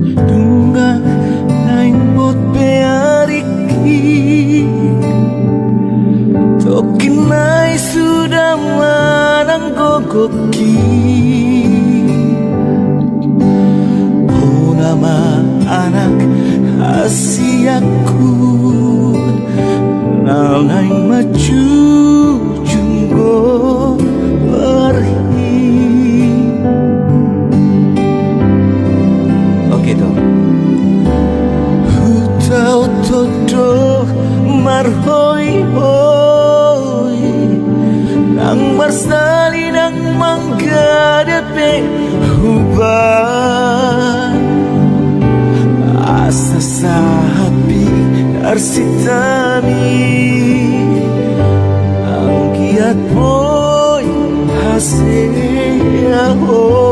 Dunga naing bot beariki Tokinai sudah manang gogoki Oh nama anak Asiaku Naing maju jumbo perhi Oke dong Hutau todo marhoi hoi Nang marsali nang manggadape huban Asa sahabi arsitami Ang kiat mo'y hasya ho